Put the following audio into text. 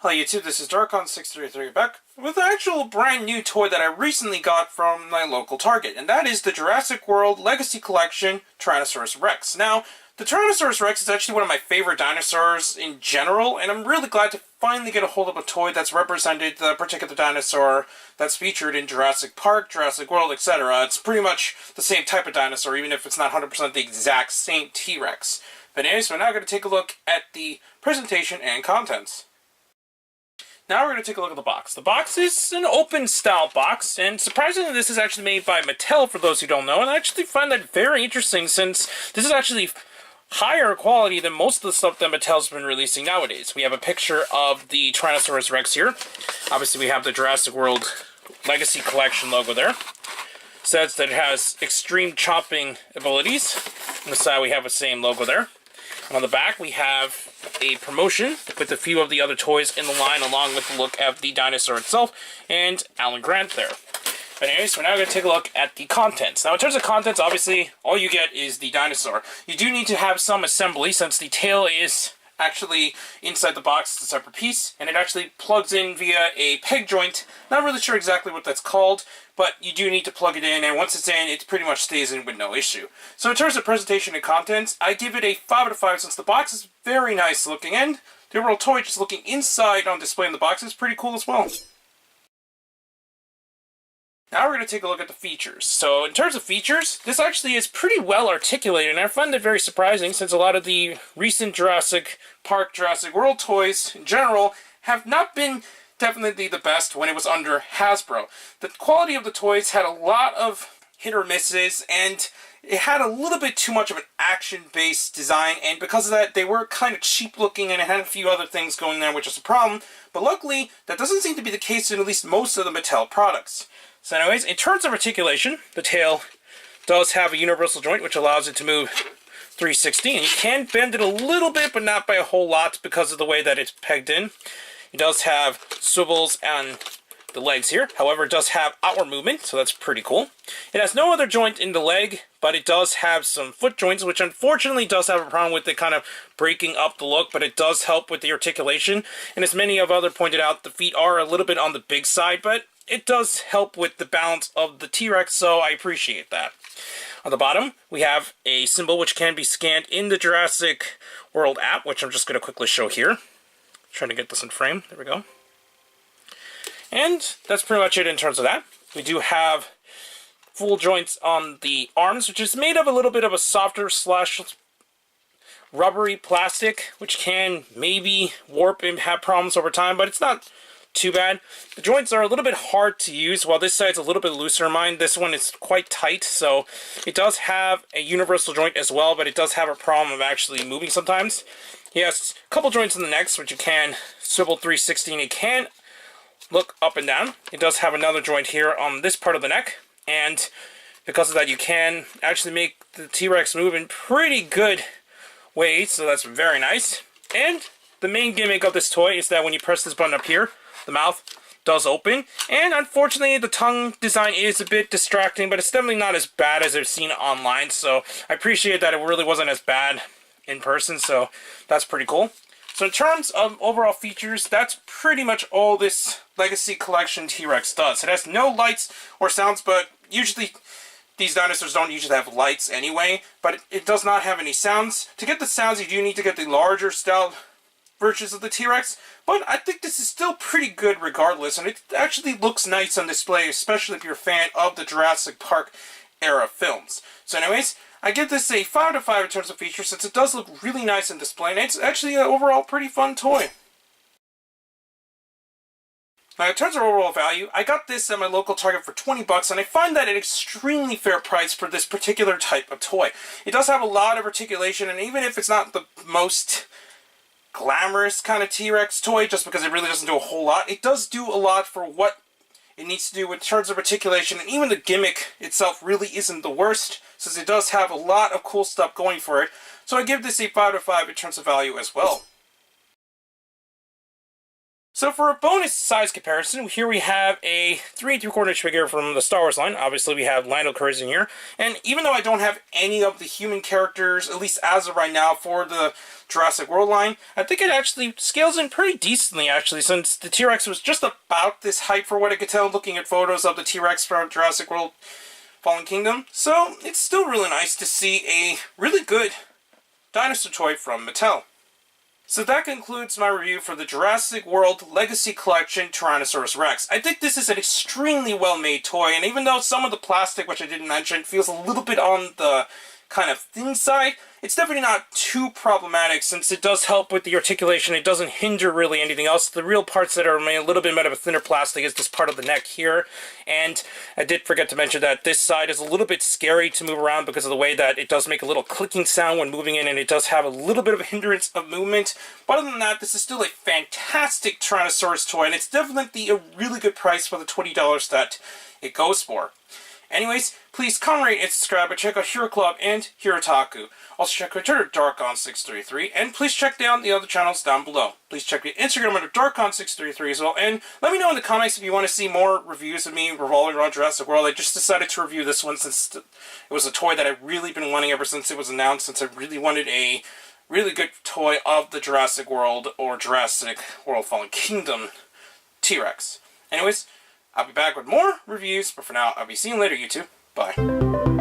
Hello YouTube, this is Darkon633 back with an actual brand new toy that I recently got from my local Target, and that is the Jurassic World Legacy Collection Tyrannosaurus Rex. Now, the Tyrannosaurus Rex is actually one of my favorite dinosaurs in general, and I'm really glad to finally get a hold of a toy that's represented the particular dinosaur that's featured in Jurassic Park, Jurassic World, etc. It's pretty much the same type of dinosaur, even if it's not 100% the exact same T-Rex. But anyways, we're now going to take a look at the presentation and contents. Now we're going to take a look at the box. The box is an open style box, and surprisingly this is actually made by Mattel, for those who don't know, and I actually find that very interesting since this is actually higher quality than most of the stuff that Mattel's been releasing nowadays. We have a picture of the Tyrannosaurus Rex here. Obviously we have the Jurassic World Legacy Collection logo there. It says that it has extreme chopping abilities. On the side we have the same logo there. On the back, we have a promotion with a few of the other toys in the line, along with the look of the dinosaur itself, and Alan Grant there. But anyways, we're now going to take a look at the contents. Now, in terms of contents, obviously, all you get is the dinosaur. You do need to have some assembly, since the tail is actually inside the box. It's a separate piece, and it actually plugs in via a peg joint. Not really sure exactly what that's called, but you do need to plug it in, and once it's in, it pretty much stays in with no issue. So in terms of presentation and contents, I give it a 5 out of 5 since the box is very nice looking, and the overall toy, just looking inside on display in the box, is pretty cool as well. Now we're going to take a look at the features. So in terms of features, this actually is pretty well articulated, and I find that very surprising since a lot of the recent Jurassic Park, Jurassic World toys in general have not been definitely the best when it was under Hasbro. The quality of the toys had a lot of hit or misses, and it had a little bit too much of an action-based design, and because of that, they were kind of cheap looking, and it had a few other things going there, which is a problem. But luckily, that doesn't seem to be the case in at least most of the Mattel products. So anyways, in terms of articulation, the tail does have a universal joint, which allows it to move 360, and you can bend it a little bit, but not by a whole lot because of the way that it's pegged in. It does have swivels on the legs here. However, it does have outward movement, so that's pretty cool. It has no other joint in the leg, but it does have some foot joints, which unfortunately does have a problem with it kind of breaking up the look, but it does help with the articulation. And as many of others pointed out, the feet are a little bit on the big side, but it does help with the balance of the T-Rex, so I appreciate that. On the bottom, we have a symbol which can be scanned in the Jurassic World app, which I'm just going to quickly show here. Trying to get this in frame. There we go. And that's pretty much it in terms of that. We do have full joints on the arms, which is made of a little bit of a softer slash rubbery plastic, which can maybe warp and have problems over time, but it's not too bad. The joints are a little bit hard to use, while this side's a little bit looser in mine. This one is quite tight, so it does have a universal joint as well, but it does have a problem of actually moving sometimes. Yes, a couple joints in the necks, which you can swivel 360, and it can look up and down. It does have another joint here on this part of the neck, and because of that, you can actually make the T-Rex move in pretty good ways, so that's very nice. And the main gimmick of this toy is that when you press this button up here, the mouth does open, and unfortunately the tongue design is a bit distracting, but it's definitely not as bad as I've seen online, so I appreciate that it really wasn't as bad in person, so that's pretty cool. So in terms of overall features, that's pretty much all this Legacy Collection T-Rex does. It has no lights or sounds, but usually these dinosaurs don't usually have lights anyway, but it does not have any sounds. To get the sounds, you do need to get the larger style versions of the T-Rex, but I think this is still pretty good regardless, and it actually looks nice on display, especially if you're a fan of the Jurassic Park era films. So anyways, I give this a 5 out of 5 in terms of features, since it does look really nice on display, and it's actually an overall pretty fun toy. Now, in terms of overall value, I got this at my local Target for 20 bucks, and I find that an extremely fair price for this particular type of toy. It does have a lot of articulation, and even if it's not the most glamorous kind of T-Rex toy, just because it really doesn't do a whole lot, it does do a lot for what it needs to do in terms of articulation, and even the gimmick itself really isn't the worst, since it does have a lot of cool stuff going for it. So I give this a 5 out of 5 in terms of value as well. So for a bonus size comparison, here we have a 3 3/4 inch figure from the Star Wars line. Obviously we have Lando Calrissian here. And even though I don't have any of the human characters, at least as of right now, for the Jurassic World line, I think it actually scales in pretty decently, actually, since the T-Rex was just about this height for what I could tell looking at photos of the T-Rex from Jurassic World Fallen Kingdom. So it's still really nice to see a really good dinosaur toy from Mattel. So that concludes my review for the Jurassic World Legacy Collection Tyrannosaurus Rex. I think this is an extremely well-made toy, and even though some of the plastic, which I didn't mention, feels a little bit on the kind of thin side, it's definitely not too problematic since it does help with the articulation. It doesn't hinder really anything else. The real parts that are made a little bit made of a thinner plastic is this part of the neck here. And I did forget to mention that this side is a little bit scary to move around because of the way that it does make a little clicking sound when moving in, and it does have a little bit of a hindrance of movement. But other than that, this is still a fantastic Tyrannosaurus toy, and it's definitely a really good price for the $20 that it goes for. Anyways, please comment, rate, and subscribe, and check out Hero Club and Hirotaku. Also check out Twitter, Darkon633, and please check down the other channels down below. Please check the Instagram under Darkon633 as well, and let me know in the comments if you want to see more reviews of me revolving around Jurassic World. I just decided to review this one since it was a toy that I've really been wanting ever since it was announced, since I really wanted a really good toy of the Jurassic World or Jurassic World Fallen Kingdom T-Rex. Anyways, I'll be back with more reviews, but for now, I'll be seeing you later, YouTube. Bye.